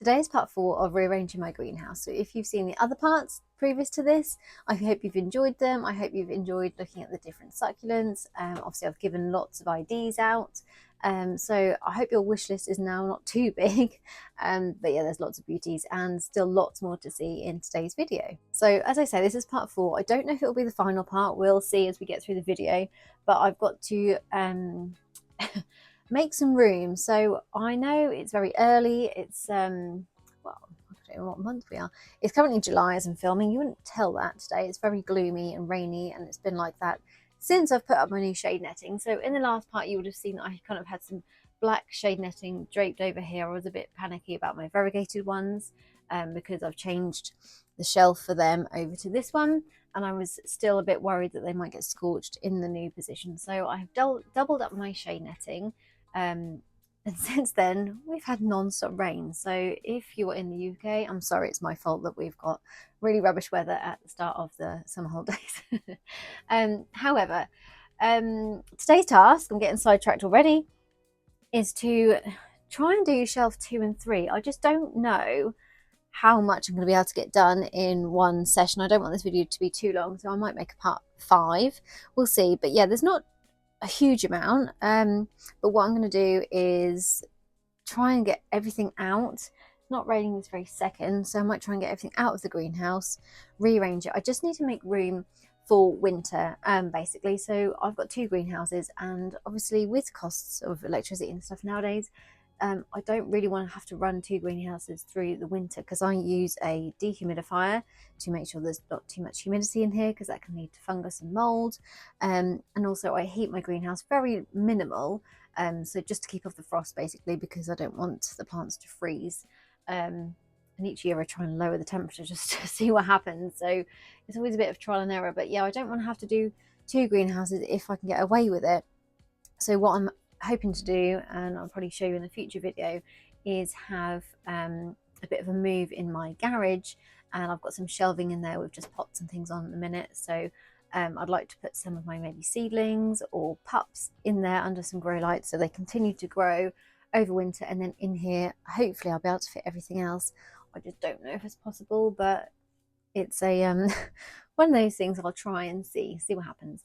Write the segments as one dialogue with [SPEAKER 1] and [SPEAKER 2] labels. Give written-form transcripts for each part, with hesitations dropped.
[SPEAKER 1] Today is part 4 of rearranging my greenhouse. So if you've seen the other parts previous to this, I hope you've enjoyed them. I hope you've enjoyed looking at the different succulents. Obviously I've given lots of IDs out. So I hope your wish list is now not too big. But yeah, there's lots of beauties and still lots more to see in today's video. So as I say, this is part 4. I don't know if it will be the final part. We'll see as we get through the video, but I've got to make some room. So I know it's very early. It's well, I don't know what month we are. It's currently July as I'm filming. You wouldn't tell that today. It's very gloomy and rainy, and it's been like that since I've put up my new shade netting. So in the last part you would have seen that I kind of had some black shade netting draped over here. I was a bit panicky about my variegated ones because I've changed the shelf for them over to this one, and I was still a bit worried that they might get scorched in the new position. So I've doubled up my shade netting. And since then we've had non-stop rain. So if you're in the UK, I'm sorry, it's my fault that we've got really rubbish weather at the start of the summer holidays. However, today's task, I'm getting sidetracked already, is to try and do shelf 2 and 3. I just don't know how much I'm going to be able to get done in one session. I don't want this video to be too long, so I might make a part 5. We'll see. But yeah, there's not a huge amount, but what I'm going to do is try and get everything out. It's not raining this very second, so I might try and get everything out of the greenhouse, rearrange it. I just need to make room for winter, basically. So I've got 2 greenhouses, and obviously with costs of electricity and stuff nowadays, I don't really want to have to run 2 greenhouses through the winter, because I use a dehumidifier to make sure there's not too much humidity in here, because that can lead to fungus and mold. And also I heat my greenhouse very minimal, so just to keep off the frost basically, because I don't want the plants to freeze. And each year I try and lower the temperature just to see what happens. So it's always a bit of trial and error. But yeah, I don't want to have to do 2 greenhouses if I can get away with it. So what I'm hoping to do, and I'll probably show you in a future video, is have a bit of a move in my garage, and I've got some shelving in there with just pots and things on at the minute. So I'd like to put some of my maybe seedlings or pups in there under some grow lights so they continue to grow over winter, and then in here hopefully I'll be able to fit everything else. I just don't know if it's possible, but it's a one of those things. I'll try and see what happens.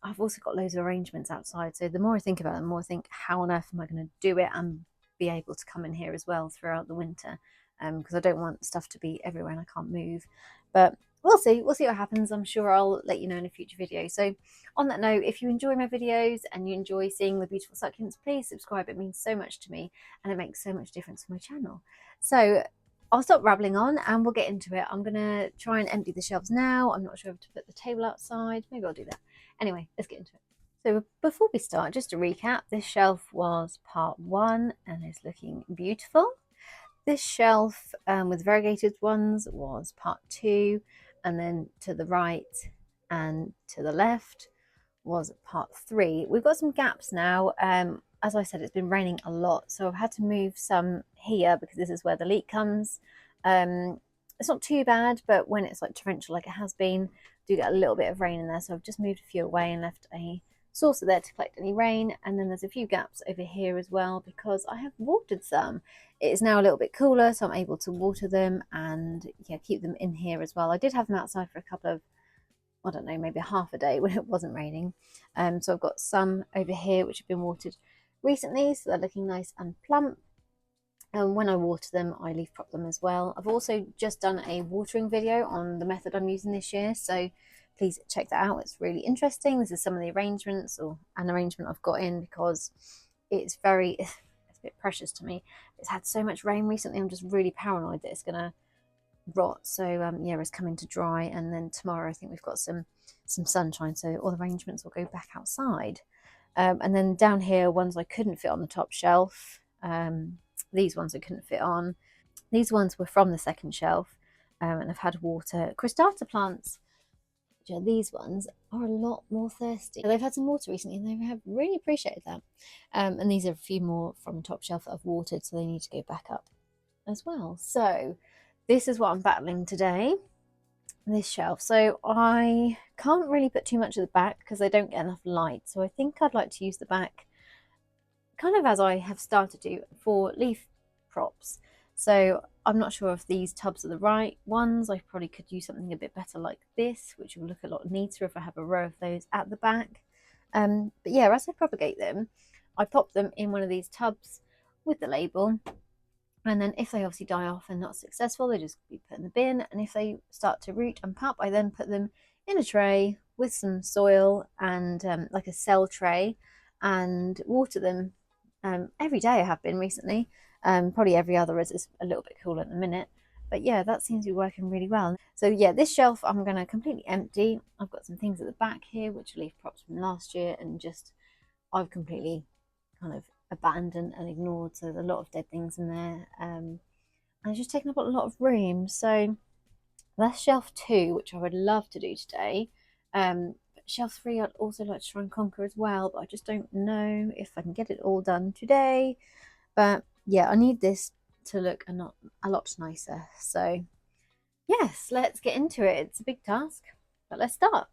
[SPEAKER 1] I've also got loads of arrangements outside, so the more I think about it, the more I think, how on earth am I going to do it and be able to come in here as well throughout the winter, because I don't want stuff to be everywhere and I can't move. But we'll see what happens. I'm sure I'll let you know in a future video. So on that note, if you enjoy my videos and you enjoy seeing the beautiful succulents, please subscribe. It means so much to me, and it makes so much difference for my channel. So I'll stop rabbling on and we'll get into it. I'm going to try and empty the shelves now. I'm not sure if to put the table outside. Maybe I'll do that. Anyway, let's get into it. So before we start, just to recap, this shelf was part 1 and is looking beautiful. This shelf with variegated ones was part 2, and then to the right and to the left was part 3. We've got some gaps now. As I said, it's been raining a lot, so I've had to move some here because this is where the leak comes. It's not too bad, but when it's like torrential like it has been, I do get a little bit of rain in there, so I've just moved a few away and left a saucer there to collect any rain. And then there's a few gaps over here as well because I have watered some. It is now a little bit cooler, so I'm able to water them and yeah, keep them in here as well. I did have them outside for a couple of, I don't know, maybe half a day when it wasn't raining. So I've got some over here which have been watered recently, so they're looking nice and plump. And when I water them, I leaf prop them as well. I've also just done a watering video on the method I'm using this year, so please check that out. It's really interesting. This is some of the arrangements, or an arrangement I've got in, because it's a bit precious to me. It's had so much rain recently, I'm just really paranoid that it's gonna rot. So yeah, it's coming to dry, and then tomorrow I think we've got some sunshine, so all the arrangements will go back outside. And then down here, ones I couldn't fit on the top shelf. These ones I couldn't fit on. These ones were from the second shelf, and I've had water. Cristata plants, which are these ones, are a lot more thirsty. They've had some water recently and they have really appreciated that. And these are a few more from the top shelf that I've watered, so they need to go back up as well. So this is what I'm battling today, this shelf. So I can't really put too much at the back because I don't get enough light. So I think I'd like to use the back kind of as I have started to for leaf props. So I'm not sure if these tubs are the right ones. I probably could use something a bit better like this, which will look a lot neater if I have a row of those at the back. But yeah, as I propagate them, I pop them in one of these tubs with the label, and then if they obviously die off and not successful, they just be put in the bin. And if they start to root and pop, I then put them in a tray with some soil and like a cell tray, and water them every day. I have been recently, probably every other as it's a little bit cooler at the minute. But yeah, that seems to be working really well. So yeah, this shelf I'm going to completely empty. I've got some things at the back here which are leaf props from last year, and just I've completely kind of abandoned and ignored. So there's a lot of dead things in there, and it's just taking up a lot of room. So that's shelf 2, which I would love to do today. But shelf 3 I'd also like to try and conquer as well, but I just don't know if I can get it all done today. But yeah, I need this to look a lot nicer. So yes, let's get into it. It's a big task, but let's start.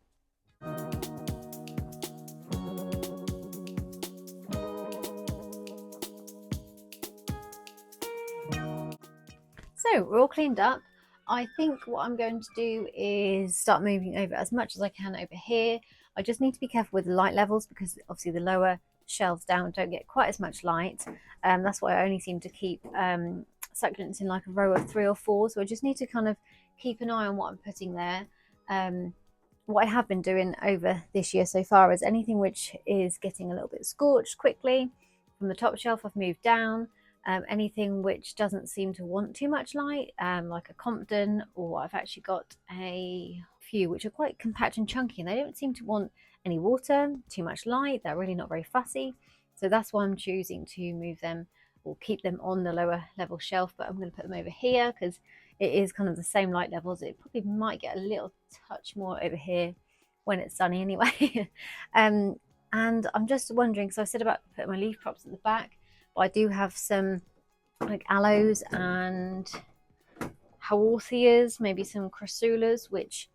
[SPEAKER 1] So we're all cleaned up. I think what I'm going to do is start moving over as much as I can over here. I just need to be careful with the light levels because obviously the lower shelves down don't get quite as much light. That's why I only seem to keep succulents in like a row of 3 or 4. So I just need to kind of keep an eye on what I'm putting there. What I have been doing over this year so far is anything which is getting a little bit scorched quickly from the top shelf, I've moved down. Anything which doesn't seem to want too much light, like a Compton, or I've actually got a few which are quite compact and chunky, and they don't seem to want any water, too much light. They're really not very fussy. So that's why I'm choosing to move them or keep them on the lower level shelf, but I'm going to put them over here because it is kind of the same light levels. It probably might get a little touch more over here when it's sunny anyway. And I'm just wondering, so I said about putting my leaf props at the back, but I do have some like aloes and haworthias, maybe some crassulas, which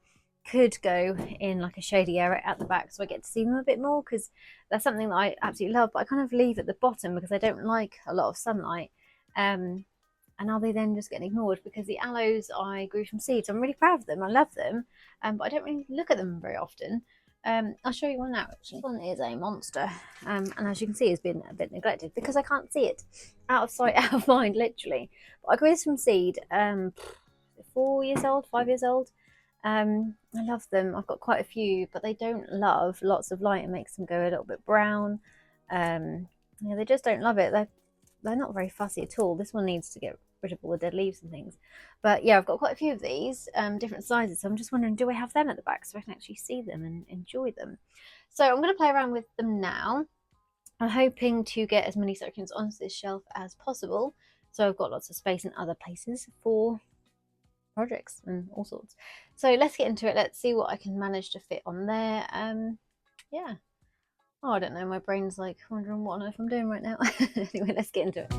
[SPEAKER 1] could go in like a shady area at the back, so I get to see them a bit more, because that's something that I absolutely love, but I kind of leave at the bottom because I don't like a lot of sunlight. And are they then just getting ignored? Because the aloes I grew from seeds, I'm really proud of them, I love them, but I don't really look at them very often. I'll show you one now actually. This one is a monster, and as you can see, it's been a bit neglected because I can't see it. Out of sight, out of mind, literally. But I grew this from seed, 4 years old, 5 years old. I love them. I've got quite a few, but they don't love lots of light. It makes them go a little bit brown. Yeah, they just don't love it. They're not very fussy at all. This one needs to get rid of all the dead leaves and things. But yeah, I've got quite a few of these, different sizes. So I'm just wondering, do I have them at the back so I can actually see them and enjoy them? So I'm going to play around with them now. I'm hoping to get as many succulents onto this shelf as possible, so I've got lots of space in other places for projects and all sorts. So let's get into it. Let's see what I can manage to fit on there. Yeah. Oh, I don't know. My brain's like wondering what on earth I'm doing right now. Anyway, let's get into it.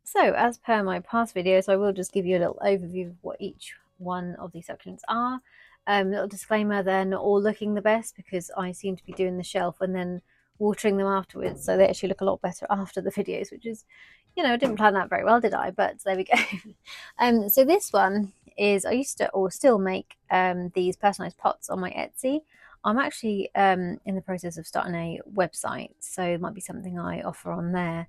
[SPEAKER 1] So as per my past videos, I will just give you a little overview of what each one of these succulents are. Little disclaimer, they're not all looking the best because I seem to be doing the shelf and then watering them afterwards, so they actually look a lot better after the videos, which is, you know, I didn't plan that very well, did I? But there we go. So this one is, I used to or still make these personalized pots on my Etsy. I'm actually in the process of starting a website, so it might be something I offer on there.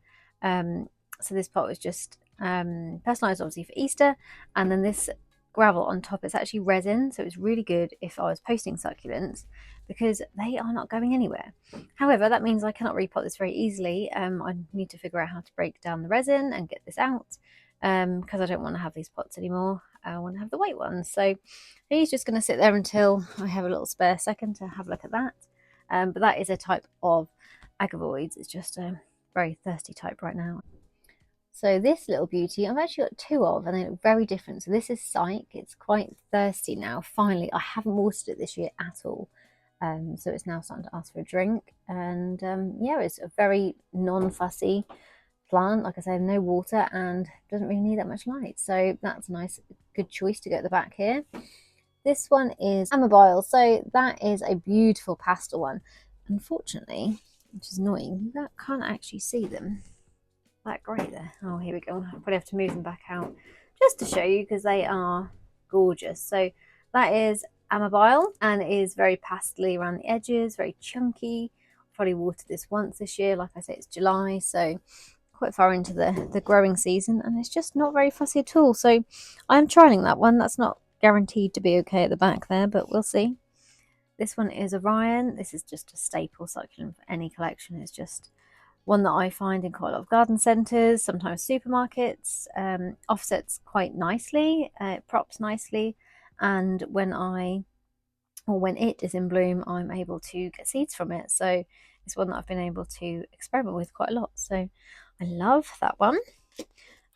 [SPEAKER 1] So this pot was just personalized obviously for Easter, and then this gravel on top is actually resin, so it's really good if I was posting succulents because they are not going anywhere. However, that means I cannot repot this very easily. I need to figure out how to break down the resin and get this out, because I don't want to have these pots anymore. I want to have the white ones. So he's just going to sit there until I have a little spare second to have a look at that. But that is a type of agavoids. It's just a very thirsty type right now. So this little beauty, I've actually got 2 of, and they look very different. So this is Psyche. It's quite thirsty now. Finally, I haven't watered it this year at all. So it's now starting to ask for a drink. And yeah, it's a very non-fussy plant. Like I say, no water and doesn't really need that much light. So that's a nice, good choice to go at the back here. This one is Amabile. So that is a beautiful pastel one. Unfortunately, which is annoying. You can't actually see them that great there. Oh, here we go. I'll probably have to move them back out just to show you because they are gorgeous. So that is Amabile, and it is very pastely around the edges, very chunky. Probably watered this once this year. Like I say, it's July, so quite far into the growing season, and it's just not very fussy at all. So I'm trialing that one. That's not guaranteed to be okay at the back there, but we'll see. This one is Orion. This is just a staple succulent for any collection. It's just one that I find in quite a lot of garden centres, sometimes supermarkets. Offsets quite nicely, it props nicely, and when it is in bloom, I'm able to get seeds from it. So it's one that I've been able to experiment with quite a lot. So I love that one.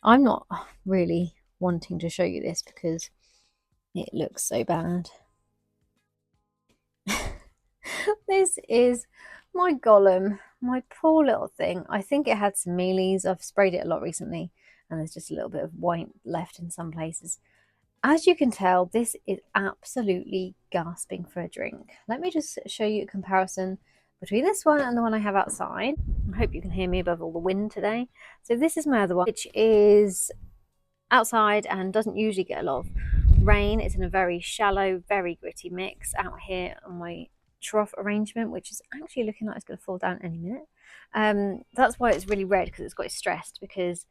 [SPEAKER 1] I'm not really wanting to show you this because it looks so bad. This is my Gollum, my poor little thing. I think it had some mealies. I've sprayed it a lot recently, and there's just a little bit of white left in some places. As you can tell, this is absolutely gasping for a drink. Let me just show you a comparison between this one and the one I have outside. I hope you can hear me above all the wind today. So this is my other one, which is outside and doesn't usually get a lot of rain. It's in a very shallow, very gritty mix out here on my trough arrangement, which is actually looking like it's going to fall down any minute. That's why it's really red, because it's got it stressed, because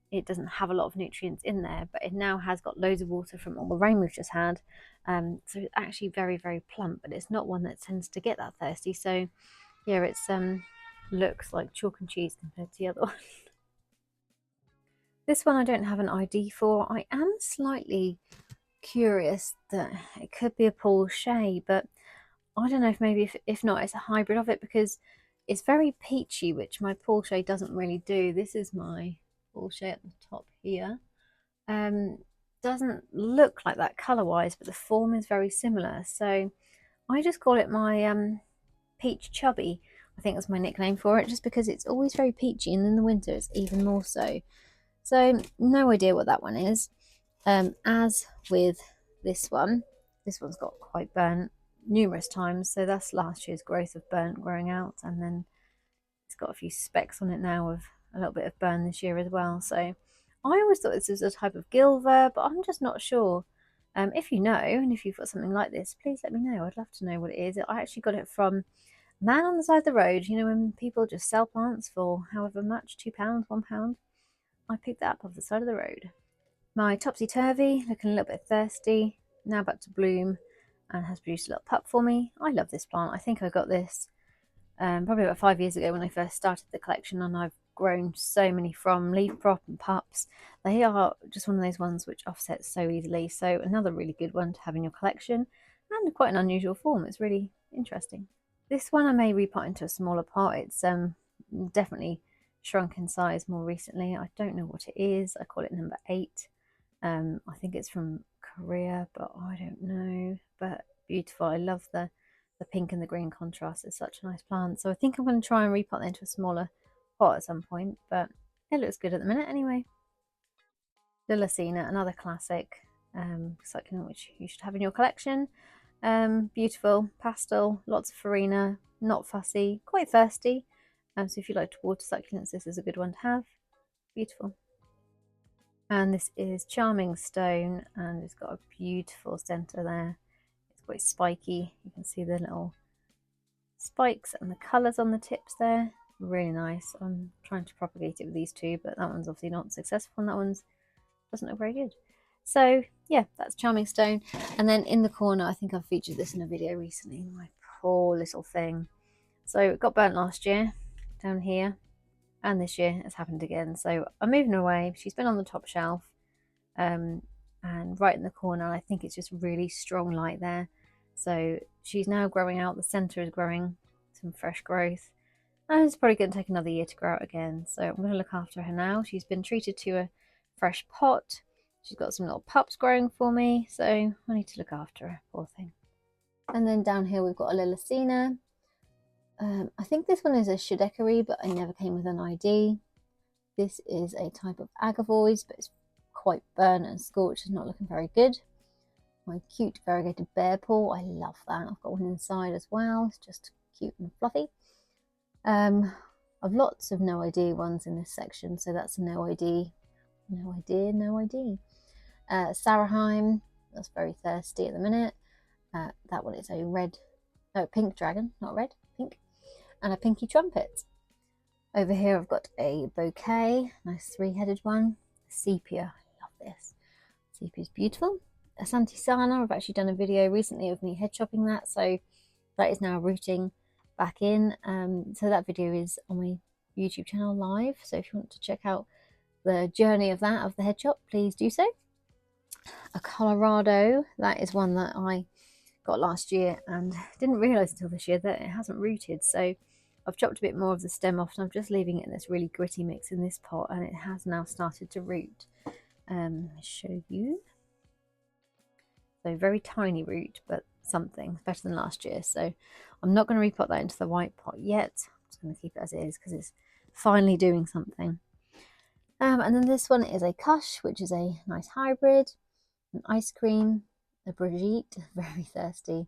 [SPEAKER 1] it doesn't have a lot of nutrients in there, but it now has got loads of water from all the rain we've just had. So it's actually very, very plump, but it's not one that tends to get that thirsty. So yeah, it's looks like chalk and cheese compared to the other one. This one I don't have an ID for. I am slightly curious that it could be a Paul Shea, but I don't know if maybe if not, it's a hybrid of it, because it's very peachy, which my Paul Shea doesn't really do. This is my Paul Shea at the top here. Doesn't look like that color wise, but the form is very similar. So I just call it my peach chubby. I think that's my nickname for it, just because it's always very peachy, and in the winter it's even more so. So no idea what that one is. As with this one's got quite burnt numerous times, so that's last year's growth of burnt growing out, and then it's got a few specks on it now of a little bit of burn this year as well. So I always thought this was a type of gilver, but I'm just not sure. If you know, and if you've got something like this, please let me know. I'd love to know what it is. I actually got it from a man on the side of the road. You know, when people just sell plants for however much, £2, £1. I picked that up off the side of the road. My topsy-turvy, looking a little bit thirsty, now about to bloom, and has produced a little pup for me. I love this plant. I think I got this probably about 5 years ago when I first started the collection, and I've grown so many from leaf prop and pups. They are just one of those ones which offset so easily. So another really good one to have in your collection, and quite an unusual form. It's really interesting. This one I may repot into a smaller pot. It's definitely shrunk in size more recently. I don't know what it is. I call it number 8. I think it's from Korea, but I don't know. But beautiful. I love the pink and the green contrast. It's such a nice plant. So I think I'm going to try and repot that into a smaller pot at some point, but it looks good at the minute anyway. Lilacina, another classic succulent which you should have in your collection. Beautiful pastel, lots of farina, not fussy, quite thirsty. So if you like to water succulents, this is a good one to have. Beautiful. And this is Charming Stone, and it's got a beautiful centre there. It's quite spiky. You can see the little spikes and the colours on the tips there. Really nice. I'm trying to propagate it with these two, but that one's obviously not successful, and that one's doesn't look very good. So yeah, that's Charming Stone. And then in the corner, I think I've featured this in a video recently. My poor little thing. So it got burnt last year down here, and this year it's happened again. So I'm moving her away. She's been on the top shelf, and right in the corner. I think it's just really strong light there. So she's now growing out. The centre is growing some fresh growth, and it's probably going to take another year to grow out again. So I'm going to look after her now. She's been treated to a fresh pot. She's got some little pups growing for me, so I need to look after her, poor thing. And then down here we've got a Lilacina. I think this one is a Echeveria, but I never came with an ID. This is a type of Agavoids, but it's quite burnt and scorched. It's not looking very good. My cute variegated bear paw. I love that. I've got one inside as well. It's just cute and fluffy. I've lots of no ID ones in this section, so that's a no ID. No idea, no ID. Saraheim, that's very thirsty at the minute. That one is a pink dragon, not red, pink. And a pinky trumpet. Over here I've got a bouquet, nice three-headed one. Sepia, I love this. Sepia is beautiful. A Santisana, I've actually done a video recently of me head chopping that, so that is now rooting back in. So that video is on my YouTube channel live, so if you want to check out the journey of that, of the head chop, please do so. A Colorado, that is one that I got last year and didn't realise until this year that it hasn't rooted, so I've chopped a bit more of the stem off and I'm just leaving it in this really gritty mix in this pot, and it has now started to root. I'll show you. So very tiny root, but something better than last year. So I'm not going to repot that into the white pot yet. I'm just going to keep it as it is because it's finally doing something. And then this one is a Kush, which is a nice hybrid, an ice cream, a Brigitte, very thirsty,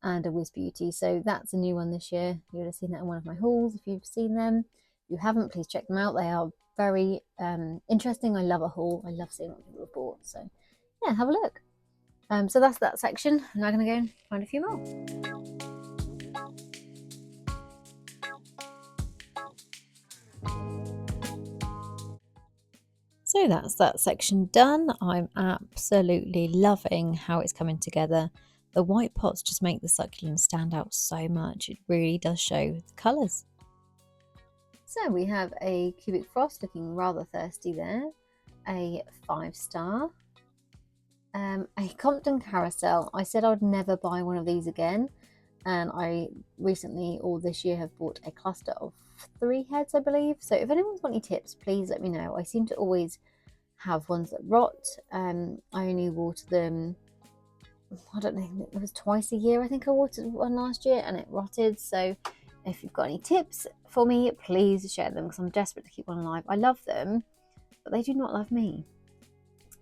[SPEAKER 1] and a Whiz Beauty. So that's a new one this year. You would have seen that in one of my hauls if you've seen them. If you haven't, please check them out. They are very interesting. I love a haul. I love seeing what people have bought. So yeah, have a look. So that's that section. I'm now going to go and find a few more. So that's that section done. I'm absolutely loving how it's coming together. The white pots just make the succulents stand out so much. It really does show the colours. So we have a cubic frost looking rather thirsty there. A 5-star. A Compton carousel. I said I would never buy one of these again, and I recently or this year have bought a cluster of 3 heads, I believe. So if anyone's got any tips, please let me know. I seem to always have ones that rot. I only water them, I don't know, it was twice a year. I think I watered one last year and it rotted. So if you've got any tips for me, please share them because I'm desperate to keep one alive. I love them, but they do not love me.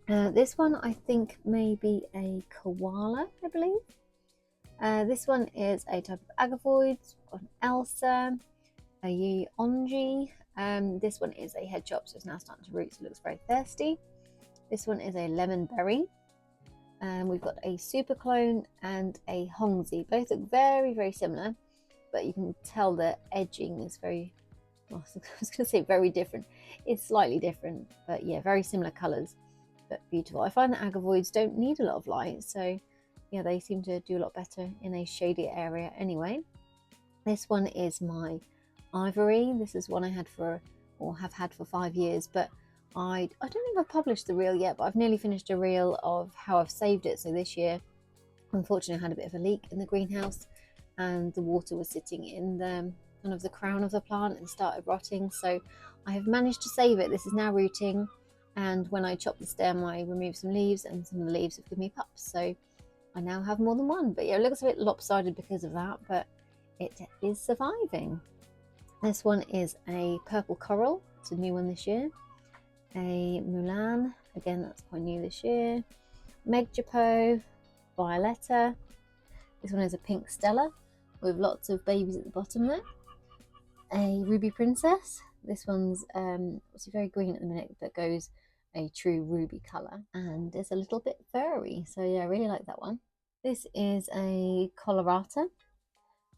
[SPEAKER 1] This one I think may be a koala, I believe. This one is a type of agavoid, an Elsa, a Yonji. This one is a head chop, so it's now starting to root, so it looks very thirsty. This one is a lemon berry. We've got a super clone and a Hongzi. Both look very, very similar, but you can tell the edging is very, well, I was going to say very different. It's slightly different, but yeah, very similar colours. But beautiful. I find that agavoids don't need a lot of light, so yeah, they seem to do a lot better in a shady area anyway. This one is my ivory. This is one I had for, or have had for 5 years, but I don't think I've published the reel yet, but I've nearly finished a reel of how I've saved it. So this year, unfortunately, I had a bit of a leak in the greenhouse and the water was sitting in the kind of the crown of the plant and started rotting. So I have managed to save it. This is now rooting. And when I chop the stem, I remove some leaves, and some of the leaves have given me pups. So I now have more than one. But yeah, it looks a bit lopsided because of that, but it is surviving. This one is a purple coral. It's a new one this year. A Mulan. Again, that's quite new this year. Megjapo. Violetta. This one is a pink Stella with lots of babies at the bottom there. A Ruby Princess. This one's obviously very green at the minute, but goes a true ruby colour and is a little bit furry. So yeah, I really like that one. This is a Colorata,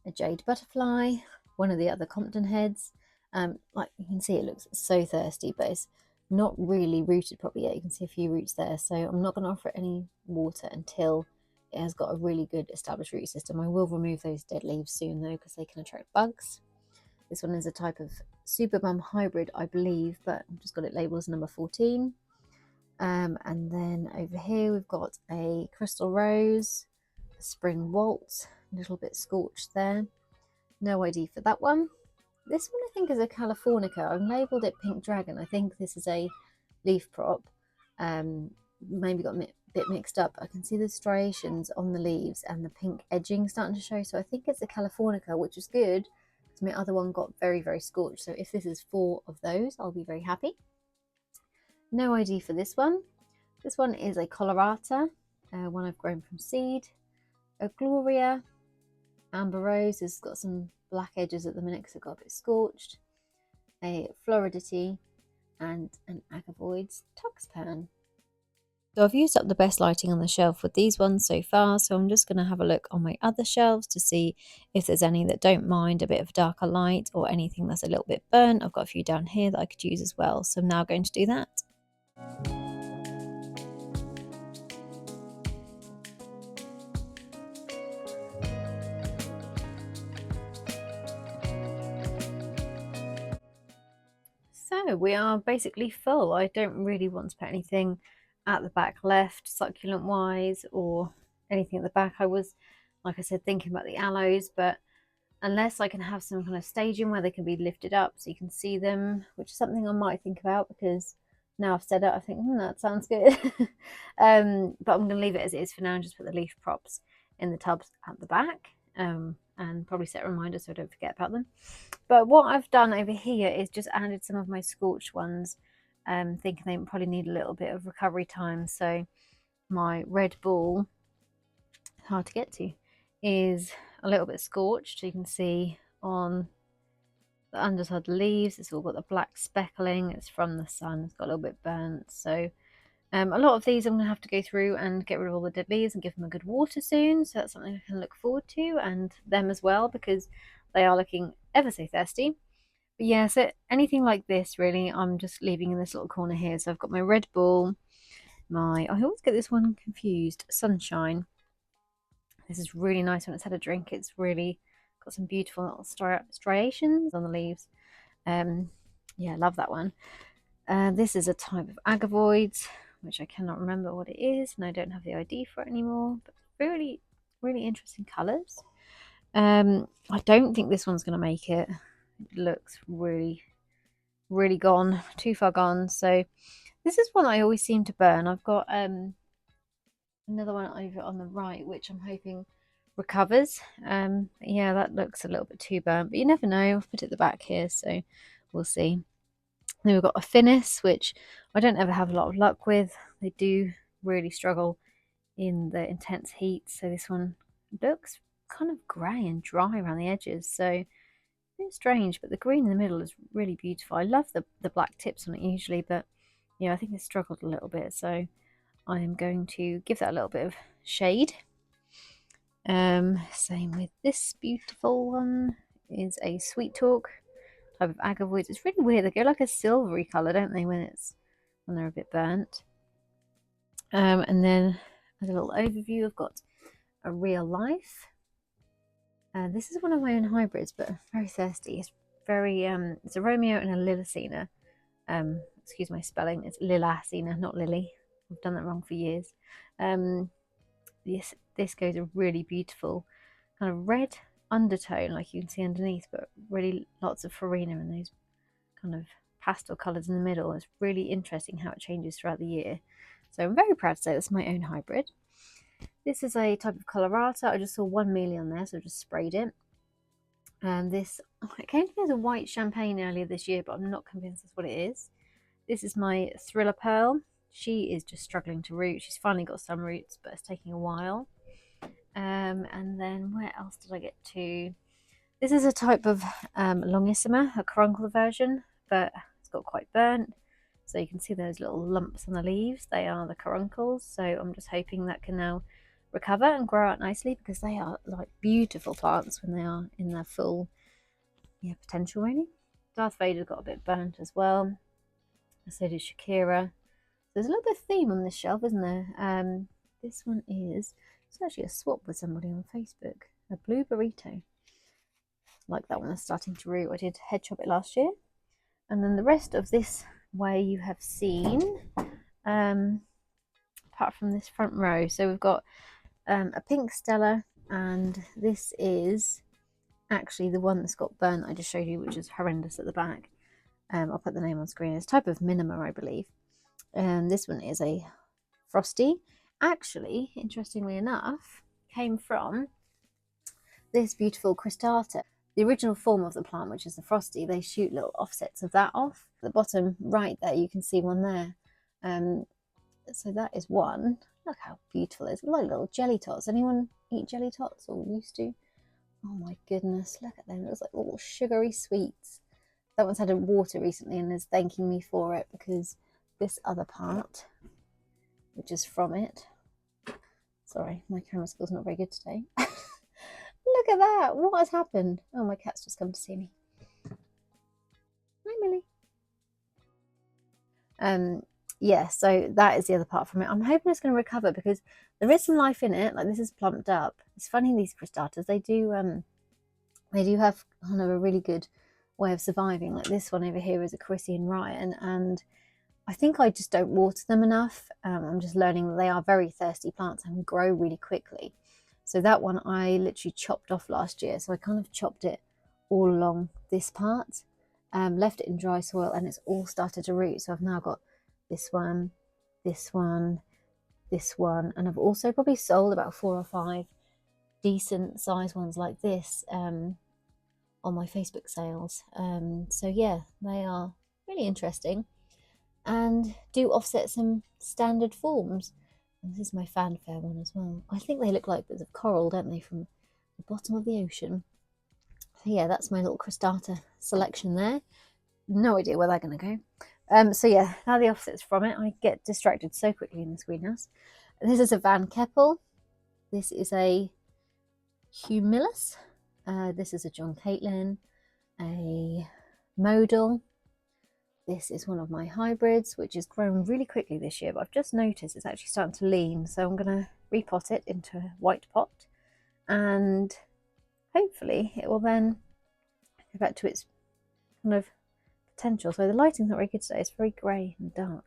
[SPEAKER 1] a jade butterfly, one of the other Compton heads. Like you can see, it looks so thirsty, but it's not really rooted properly yet. You can see a few roots there, so I'm not going to offer it any water until it has got a really good established root system. I will remove those dead leaves soon though, because they can attract bugs. This one is a type of Super Mum hybrid, I believe, but I've just got it labelled as number 14. And then over here we've got a Crystal Rose, a Spring Waltz, a little bit scorched there. No ID for that one. This one I think is a Californica. I've labelled it Pink Dragon. I think this is a leaf prop. Maybe got a bit mixed up. I can see the striations on the leaves and the pink edging starting to show. So I think it's a Californica, which is good. My other one got very, very scorched, so if this is 4 of those, I'll be very happy. No ID for this one. This one is a Colorata, one I've grown from seed. A Gloria, Amber Rose has got some black edges at the minute because I've got a bit scorched, a Floridity, and an Agavoids Tuxpan. So I've used up the best lighting on the shelf with these ones so far, so I'm just going to have a look on my other shelves to see if there's any that don't mind a bit of darker light or anything that's a little bit burnt. I've got a few down here that I could use as well, so I'm now going to do that. So we are basically full. I don't really want to put anything at the back left, succulent wise, or anything at the back. I was, like I said, thinking about the aloes, but unless I can have some kind of staging where they can be lifted up so you can see them, which is something I might think about, because now I've said it, I think, that sounds good. But I'm going to leave it as it is for now and just put the leaf props in the tubs at the back, and probably set a reminder so I don't forget about them. But what I've done over here is just added some of my scorched ones, thinking they probably need a little bit of recovery time. So my red ball, hard to get to, is a little bit scorched. You can see on the underside of the leaves, it's all got the black speckling. It's from the sun. It's got a little bit burnt. So a lot of these I'm going to have to go through and get rid of all the dead leaves and give them a good water soon. So that's something I can look forward to, and them as well, because they are looking ever so thirsty. But yeah, so anything like this, really, I'm just leaving in this little corner here. So I've got my red ball, I always get this one confused, sunshine. This is really nice when it's had a drink. It's really got some beautiful little striations on the leaves. Yeah, love that one. This is a type of Agavoids, which I cannot remember what it is, and I don't have the ID for it anymore. But really, really interesting colours. I don't think this one's going to make it. It looks really, really gone, too far gone. So this is one I always seem to burn. I've got another one over on the right, which I'm hoping recovers. Yeah, that looks a little bit too burnt, but you never know. I've put it at the back here, so we'll see. Then we've got a Finis, which I don't ever have a lot of luck with. They do really struggle in the intense heat. So this one looks kind of grey and dry around the edges. So a bit strange, but the green in the middle is really beautiful. I love the black tips on it usually, but yeah, I think it struggled a little bit. So I am going to give that a little bit of shade. Same with this beautiful one, is a Sweet Talk type of Agavoids. It's really weird. They go like a silvery colour, don't they, when they're a bit burnt. And then as a little overview, I've got a Real Life. This is one of my own hybrids, but very thirsty. It's very it's a Romeo and a Lilacina. Excuse my spelling. It's Lilacina, not Lily. I've done that wrong for years. This goes a really beautiful kind of red undertone, like you can see underneath, but really lots of farina and those kind of pastel colours in the middle. It's really interesting how it changes throughout the year. So I'm very proud to say that's my own hybrid. This is a type of colorata. I just saw 1 million on there, so I just sprayed it. And this, it came to me as a white champagne earlier this year, but I'm not convinced that's what it is. This is my Thriller Pearl. She is just struggling to root. She's finally got some roots, but it's taking a while. And then where else did I get to? This is a type of Longissima, a caruncle version, but it's got quite burnt. So you can see those little lumps on the leaves. They are the caruncles. So I'm just hoping that can now recover and grow out nicely, because they are like beautiful plants when they are in their full potential, really. Darth Vader's got a bit burnt as well. So did Shakira. There's a little bit of theme on this shelf, isn't there? This one is, it's actually a swap with somebody on Facebook. A blue burrito. Like that one that's starting to root. I did head chop it last year. And then the rest of this way you have seen, apart from this front row. So we've got a pink Stella, and this is actually the one that's got burnt I just showed you, which is horrendous at the back. I'll put the name on screen. It's a type of Minima, I believe. And this one is a Frosty. Actually, interestingly enough, came from this beautiful cristata. The original form of the plant, which is the Frosty, they shoot little offsets of that off. At the bottom right there, you can see one there. So that is one. Look how beautiful it is. Like little jelly tots. Anyone eat jelly tots or used to? Oh my goodness, look at them. It looks like little sugary sweets. That one's had a water recently and is thanking me for it because this other part, which is from it. Sorry, my camera skill's not very good today. Look at that. What has happened? Oh, my cat's just come to see me. Hi, Millie. Yeah, so that is the other part from it. I'm hoping it's going to recover because there is some life in it. Like, this is plumped up. It's funny, these cristatas, they do have kind of a really good way of surviving. Like, this one over here is a Carisian Ryan, and I think I just don't water them enough. I'm just learning that they are very thirsty plants and grow really quickly. So that one I literally chopped off last year. So I kind of chopped it all along this part, left it in dry soil, and it's all started to root. So I've now got this one, this one, this one, and I've also probably sold about 4 or 5 decent size ones like this on my Facebook sales. So yeah, they are really interesting and do offset some standard forms. And this is my fanfare one as well. I think they look like bits of coral, don't they, from the bottom of the ocean. So yeah, that's my little cristata selection there. No idea where they're going to go. So yeah, now the offsets from it. I get distracted so quickly in this greenhouse. This is a Van Keppel. This is a Humilus. This is a John Caitlin, a Modal. This is one of my hybrids, which has grown really quickly this year, but I've just noticed it's actually starting to lean. So I'm going to repot it into a white pot, and hopefully it will then go back to its kind of potential. So the lighting's not very good today. It's very grey and dark.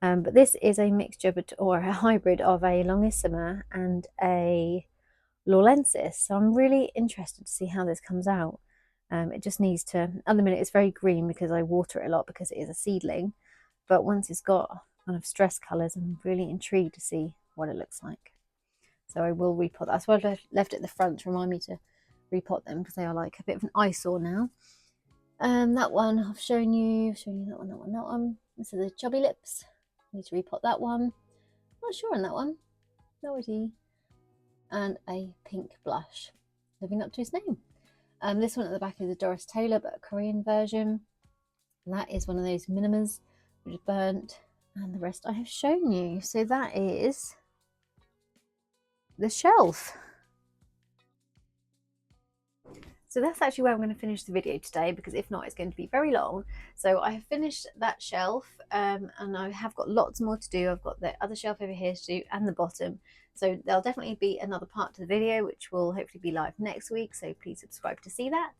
[SPEAKER 1] But this is a mixture or a hybrid of a Longissima and a Lawlensis. So I'm really interested to see how this comes out. It just needs to, at the minute it's very green because I water it a lot because it is a seedling, but once it's got kind of stress colours, I'm really intrigued to see what it looks like. So I will repot that. So I've left it at the front to remind me to repot them because they are like a bit of an eyesore now. That one I've shown you that one. This is the Chubby Lips. I need to repot that one. Not sure on that one. No idea. And a pink blush, living up to his name. This one at the back is a Doris Taylor, but a Korean version. And that is one of those minimas, which is burnt, and the rest I have shown you. So that is the shelf. So that's actually where I'm going to finish the video today, because if not, it's going to be very long. So I have finished that shelf, and I have got lots more to do. I've got the other shelf over here to do and the bottom. So there'll definitely be another part to the video, which will hopefully be live next week. So please subscribe to see that.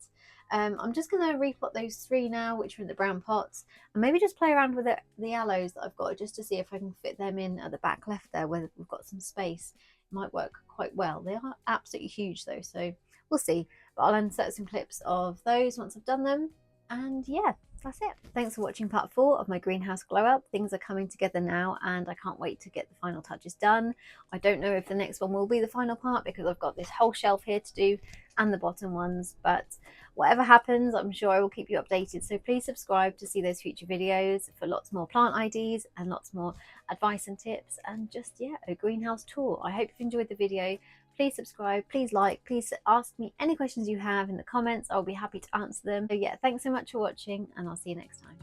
[SPEAKER 1] I'm just going to repot those 3 now, which are in the brown pots, and maybe just play around with the aloes that I've got, just to see if I can fit them in at the back left there where we've got some space. It might work quite well. They are absolutely huge though, so we'll see. But I'll insert some clips of those once I've done them. And yeah, that's it. Thanks for watching part 4 of my greenhouse glow up. Things are coming together now, and I can't wait to get the final touches done. I don't know if the next one will be the final part because I've got this whole shelf here to do and the bottom ones, but whatever happens, I'm sure I will keep you updated. So please subscribe to see those future videos for lots more plant IDs and lots more advice and tips, and just, yeah, a greenhouse tour. I hope you've enjoyed the video. Please subscribe, please like, please ask me any questions you have in the comments. I'll be happy to answer them. So yeah, thanks so much for watching, and I'll see you next time.